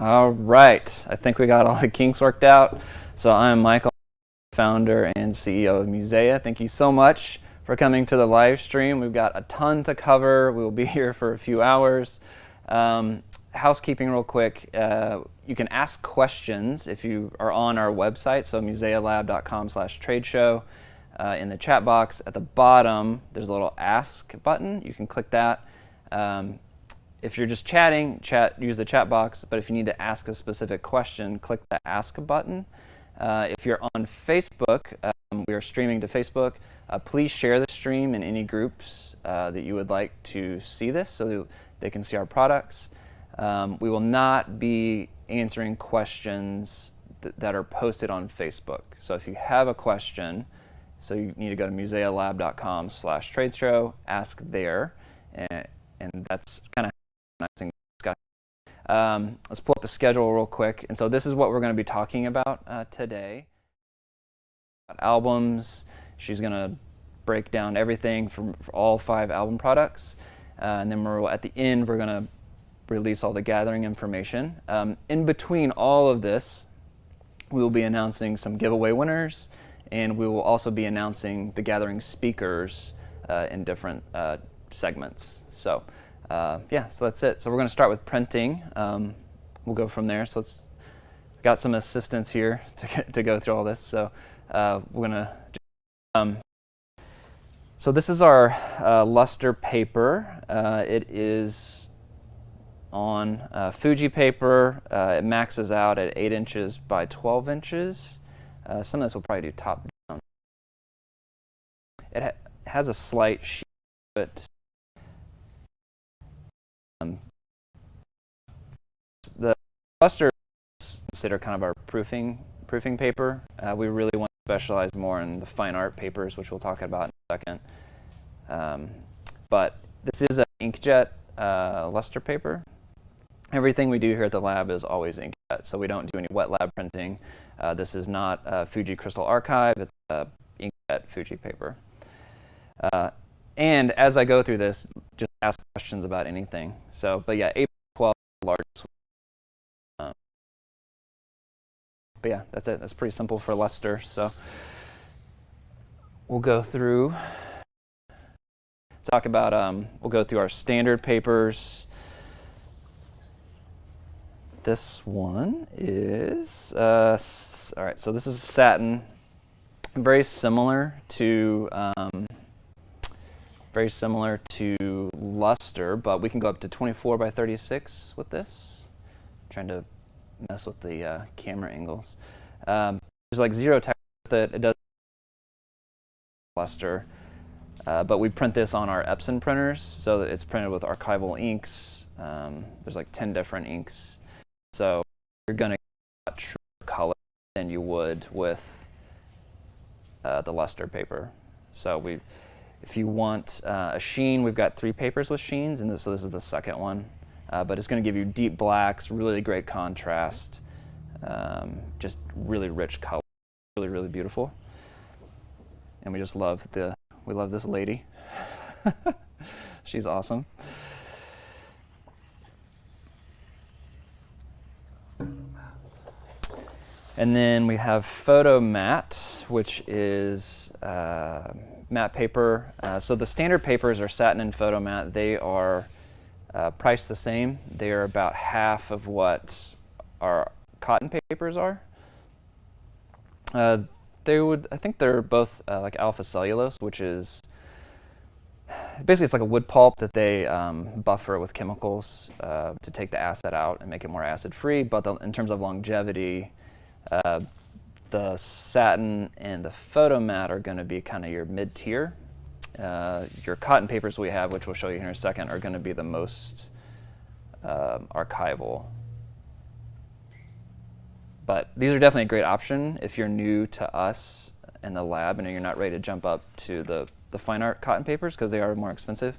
All right, I think we got all the kinks worked out. So I'm Michael, founder and CEO of MUSEA. Thank you so much for coming to the live stream. We've got a ton to cover. We will be here for a few hours. Housekeeping real quick, you can ask questions if you are on our website, so musealab.com/tradeshow. In the chat box at the bottom, there's a little ask button. You can click that. If you're just chatting, use the chat box, but if you need to ask a specific question, click the ask button. If you're on Facebook, we are streaming to Facebook. Please share the stream in any groups that you would like to see this so they can see our products. We will not be answering questions that are posted on Facebook. So if you have a question, so you need to go to musealab.com/tradeshow, ask there, and that's kind of nice and discussion. Let's pull up the schedule real quick. And so this is what we're going to be talking about today. Albums. She's going to break down everything for all 5 album products. And then at the end, we're going to release all the gathering information. In between all of this, we will be announcing some giveaway winners, and we will also be announcing the gathering speakers in different segments. So yeah, so that's it. So we're going to start with printing. We'll go from there. So got some assistants here to go through all this. So we're going to. So this is our luster paper. It is on Fuji paper. It maxes out at 8 inches by 12 inches. Some of this will probably do top down. It has a slight sheet, but the luster is considered kind of our proofing paper. We really want to specialize more in the fine art papers, which we'll talk about in a second. But this is an inkjet luster paper. Everything we do here at the lab is always inkjet, so we don't do any wet lab printing. This is not Fuji Crystal Archive, it's inkjet Fuji paper. And as I go through this, just ask questions about anything. So, but yeah, 8x12 largest. But yeah, that's it. That's pretty simple for luster. So we'll go through, talk about, we'll go through our standard papers. This one is, all right, so this is satin, very similar to luster, but we can go up to 24 by 36 with this. I'm trying to mess with the camera angles. There's like zero texture with it. It does luster, but we print this on our Epson printers, so that it's printed with archival inks. There's like 10 different inks. So you're going to get a truer color than you would with the luster paper. So if you want a sheen, we've got 3 papers with sheens, and so this is the second one. But it's going to give you deep blacks, really great contrast, just really rich color, really, really beautiful. And we just love this lady. She's awesome. And then we have photo matte, which is matte paper. So the standard papers are satin and photo matte. They are priced the same. They are about half of what our cotton papers are. I think they're both like alpha cellulose, which is basically it's like a wood pulp that they buffer with chemicals to take the acid out and make it more acid free. But in terms of longevity, the satin and the photo matte are going to be kind of your mid-tier. Your cotton papers we have, which we'll show you here in a second, are going to be the most archival. But these are definitely a great option if you're new to us in the lab and you're not ready to jump up to the fine art cotton papers because they are more expensive.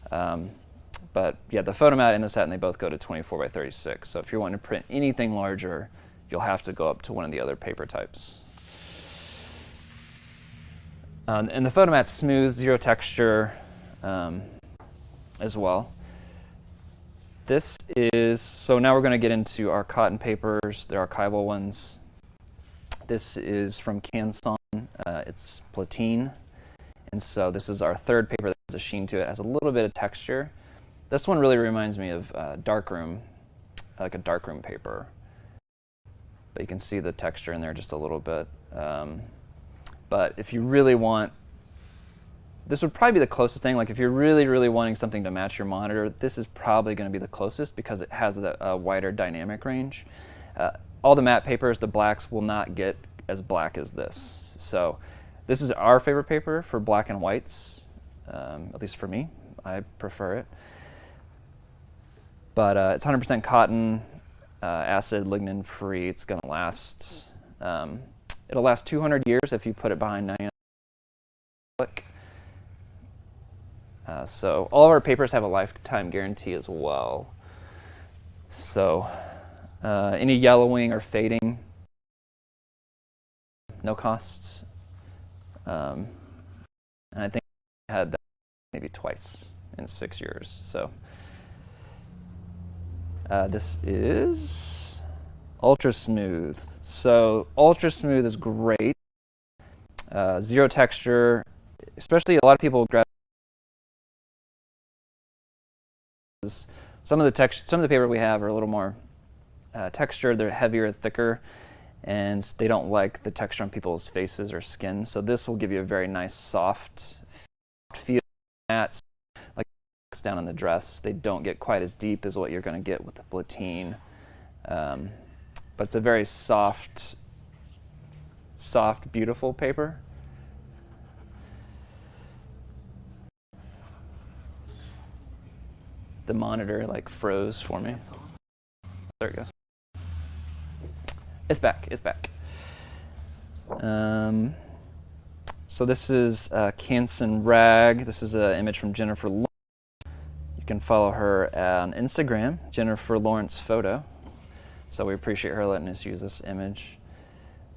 But yeah, the photo matte and the satin, they both go to 24 by 36. So if you're wanting to print anything larger, you'll have to go up to one of the other paper types. And the photo matte's smooth, zero texture as well. This is, so now we're going to get into our cotton papers, the archival ones. This is from Canson. It's platine. And so this is our third paper that has a sheen to it. It has a little bit of texture. This one really reminds me of darkroom, like a darkroom paper. But you can see the texture in there just a little bit. But if you really want, this would probably be the closest thing. Like if you're really, really wanting something to match your monitor, this is probably going to be the closest because it has a wider dynamic range. All the matte papers, the blacks will not get as black as this. So this is our favorite paper for black and whites, at least for me. I prefer it. But it's 100% cotton, acid, lignin free. It's going to last, it'll last 200 years if you put it behind 99 acrylic. So all of our papers have a lifetime guarantee as well. So any yellowing or fading, no costs. And I think I had that maybe twice in 6 years. So this is Ultra Smooth. So Ultra Smooth is great. Zero texture, especially a lot of people grab. Some of the paper we have are a little more textured. They're heavier, thicker, and they don't like the texture on people's faces or skin. So this will give you a very nice soft feel. Matte, like down on the dress. They don't get quite as deep as what you're going to get with the platine, but it's a very soft, beautiful paper. The monitor like froze for me. There it goes. It's back. It's back. So this is Canson Rag. This is an image from Jennifer Lawrence. You can follow her on Instagram, Jennifer Lawrence Photo. So we appreciate her letting us use this image.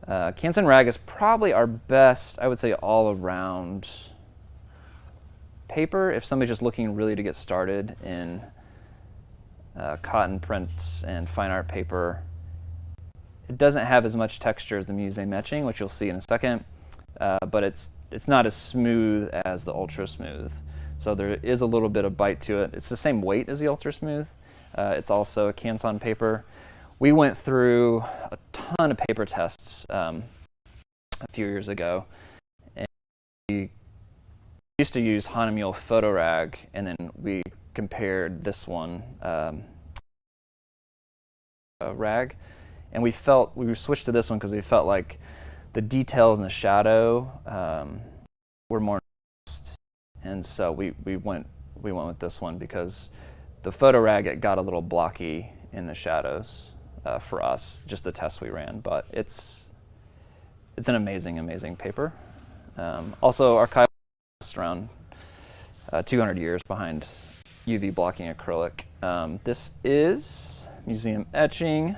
Canson Rag is probably our best, I would say, all-around paper if somebody's just looking really to get started in cotton prints and fine art paper. It doesn't have as much texture as the MUSEA Etching, which you'll see in a second, but it's not as smooth as the Ultra Smooth. So there is a little bit of bite to it. It's the same weight as the Ultra Smooth. It's also a Canson paper. We went through a ton of paper tests a few years ago, and we used to use Hahnemühle Photo Rag, and then we compared this one rag, and we switched to this one because we felt like the details in the shadow were more nuanced, and so we went with this one because the photo rag, it got a little blocky in the shadows for us, just the tests we ran, but it's an amazing paper. Also archival around 200 years behind UV blocking acrylic. This is museum etching.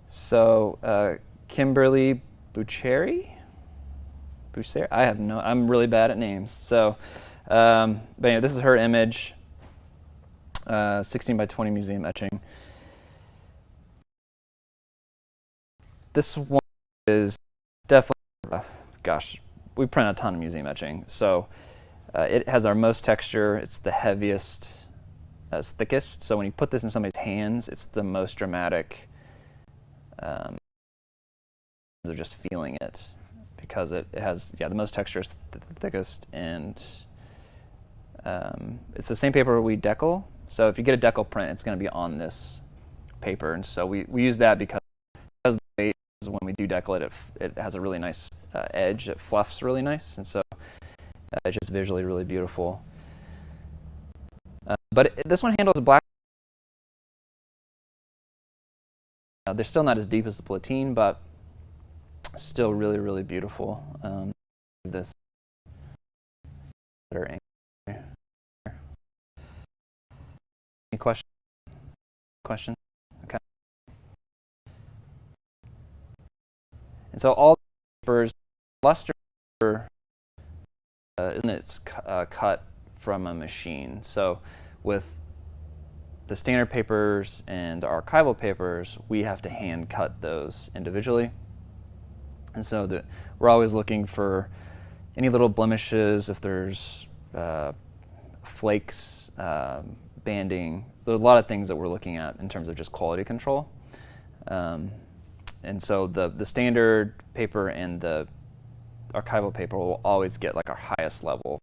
So Kimberly Bucheri? I'm really bad at names. So, but anyway, this is her image. 16 by 20 museum etching. This one is definitely, gosh, we print a ton of museum etching. So it has our most texture. It's the heaviest, it's thickest. So when you put this in somebody's hands, it's the most dramatic. They're just feeling it because it has, the most texture is the thickest, and it's the same paper we deckle. So if you get a deckle print, it's going to be on this paper, and so we use that because the weight is when we do deckle it, it has a really nice edge. It fluffs really nice, and so it's just visually really beautiful. But this one handles black. They're still not as deep as the platine, but still really beautiful. This better angle. Any questions? Okay. And so all the papers, luster, isn't it cut from a machine? So with the standard papers and the archival papers, we have to hand cut those individually. And so we're always looking for any little blemishes, if there's flakes, banding. So a lot of things that we're looking at in terms of just quality control. And so the standard paper and the archival paper will always get like our highest level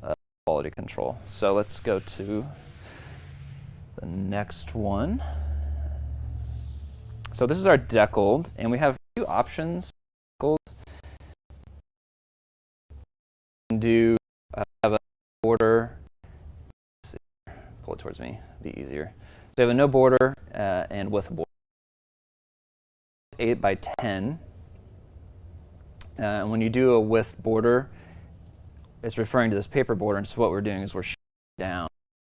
of quality control. So let's go to the next one. So this is our deckled, and we have two options. Deckled. We can do have a border. Let's see, pull it towards me, be easier. So we have a no border and with a border. 8 by 10. And when you do a with border, it's referring to this paper border, and so what we're doing is we're shading down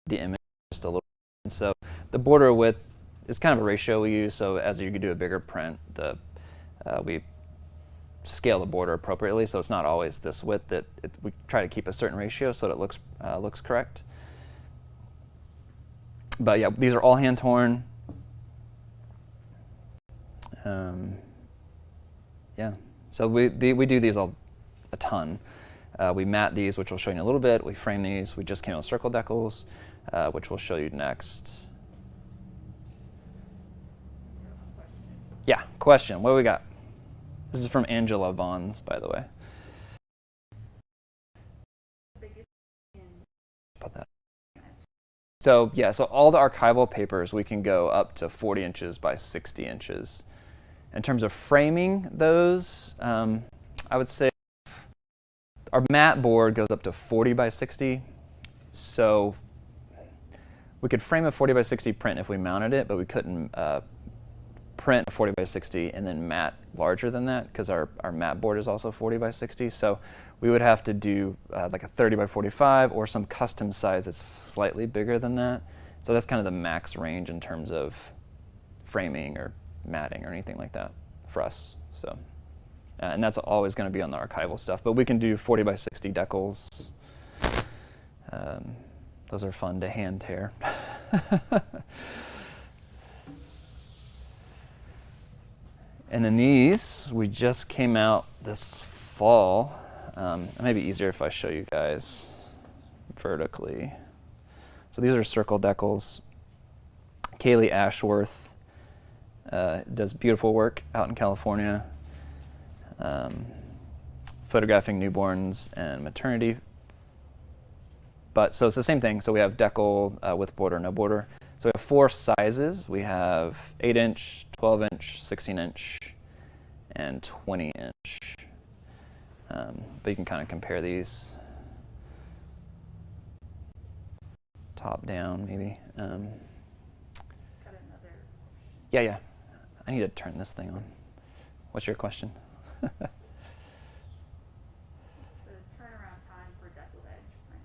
the image just a little bit. And so the border width is kind of a ratio we use, so as you do a bigger print, we scale the border appropriately, so it's not always this width. We try to keep a certain ratio so that it looks correct. But yeah, these are all hand torn. Yeah, so we do these a ton. We mat these, which we'll show you in a little bit. We frame these. We just came out with circle decals, which we'll show you next. Yeah, question. What do we got? This is from Angela Vaughn's, by the way. Put that. So yeah, so all the archival papers, we can go up to 40 inches by 60 inches. In terms of framing those, I would say our mat board goes up to 40 by 60. So we could frame a 40 by 60 print if we mounted it, but we couldn't print a 40 by 60 and then mat larger than that, because our mat board is also 40 by 60. So we would have to do like a 30 by 45 or some custom size that's slightly bigger than that. So that's kind of the max range in terms of framing or matting or anything like that for us. So, and that's always going to be on the archival stuff. But we can do 40 by 60 decals. Those are fun to hand tear. And then these, we just came out this fall. It may be easier if I show you guys vertically. So these are circle decals. Kaylee Ashworth does beautiful work out in California, photographing newborns and maternity. But so it's the same thing. So we have deckle with border, no border. So we have 4 sizes. We have 8-inch, 12-inch, 16-inch, and 20-inch. But you can kind of compare these top down, maybe. Yeah. I need to turn this thing on. What's your question? The turnaround time for deckled edge print.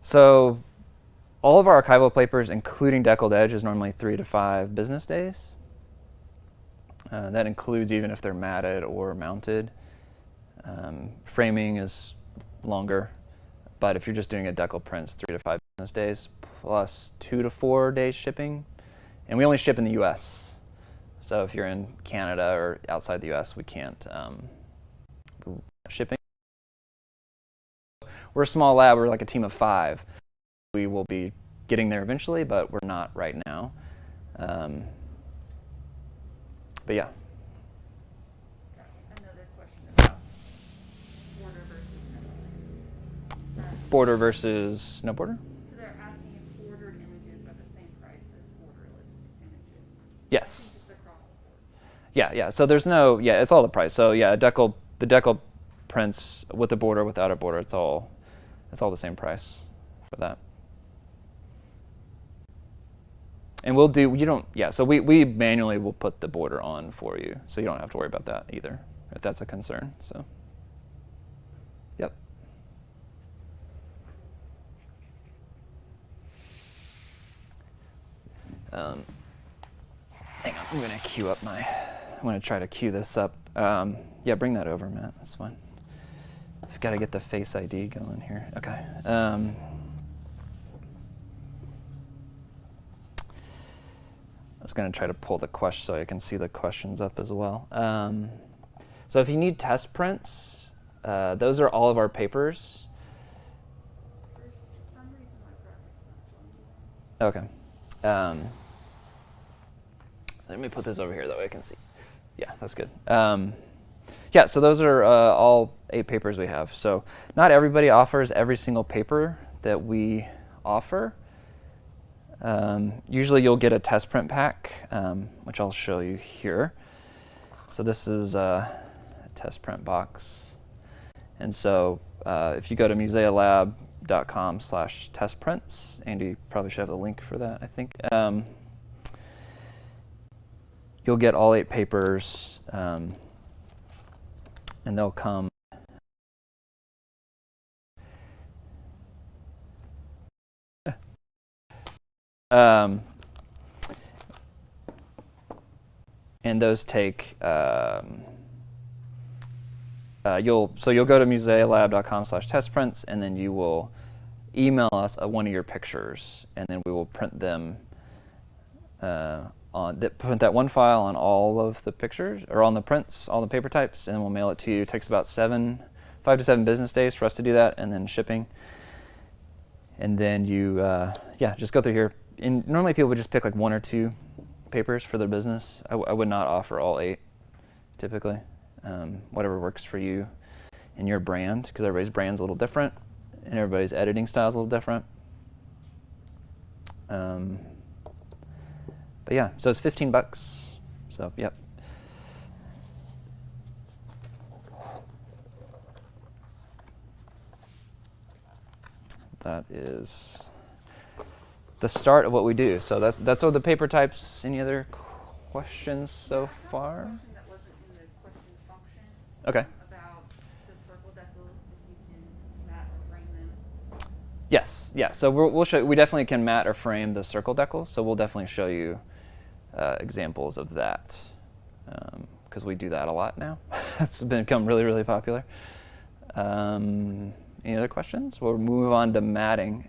So all of our archival papers, including deckled edge, is normally 3 to 5 business days. That includes even if they're matted or mounted. Framing is longer, but if you're just doing a deckle print, it's 3 to 5 business days plus 2 to 4 days shipping. And we only ship in the US. So if you're in Canada or outside the US, we can't shipping. We're a small lab, we're like a team of 5. We will be getting there eventually, but we're not right now. But yeah. Another question about border versus no border. Border versus no border? So they're asking if bordered images are the same price as borderless images. Yes. Just across the board. Yeah. So there's no, it's all the price. So yeah, the deckle prints with a border, without a border, it's all the same price for that. And we'll do, so we manually will put the border on for you, so you don't have to worry about that either, if that's a concern. So, yep. Hang on, I'm gonna try to queue this up. Yeah, bring that over, Matt, that's fine. I've got to get the Face ID going here. Okay. going to try to pull the question so I can see the questions up as well. So if you need test prints, those are all of our papers. For some reason my graphics not showing. Okay. Let me put this over here that way I can see. Yeah, that's good. Yeah, so those are all 8 papers we have. So not everybody offers every single paper that we offer. Usually you'll get a test print pack, which I'll show you here. So this is a test print box. And so if you go to musealab.com/testprints, Andy probably should have the link for that, I think. You'll get all 8 papers, and they'll come. And those take. You'll go to musealab.com/testprints, and then you will email us one of your pictures, and then we will print them print that one file on all of the pictures, or on the prints, all the paper types, and we'll mail it to you. It takes about 5 to 7 business days for us to do that, and then shipping. And then you, just go through here. And normally people would just pick like 1 or 2 papers for their business. I would not offer all 8, typically. Whatever works for you and your brand, because everybody's brand's a little different, and everybody's editing style is a little different. But yeah, so it's $15. So yep. That is the start of what we do. So that's all the paper types. Any other questions so far? Question that wasn't in the question function. Okay. About the circle deckles, if you can matte or frame them. Yes. Yeah. So we'll show. We definitely can matte or frame the circle decals. So we'll definitely show you examples of that, because we do that a lot now. It's become really, really popular. Any other questions? We'll move on to matting.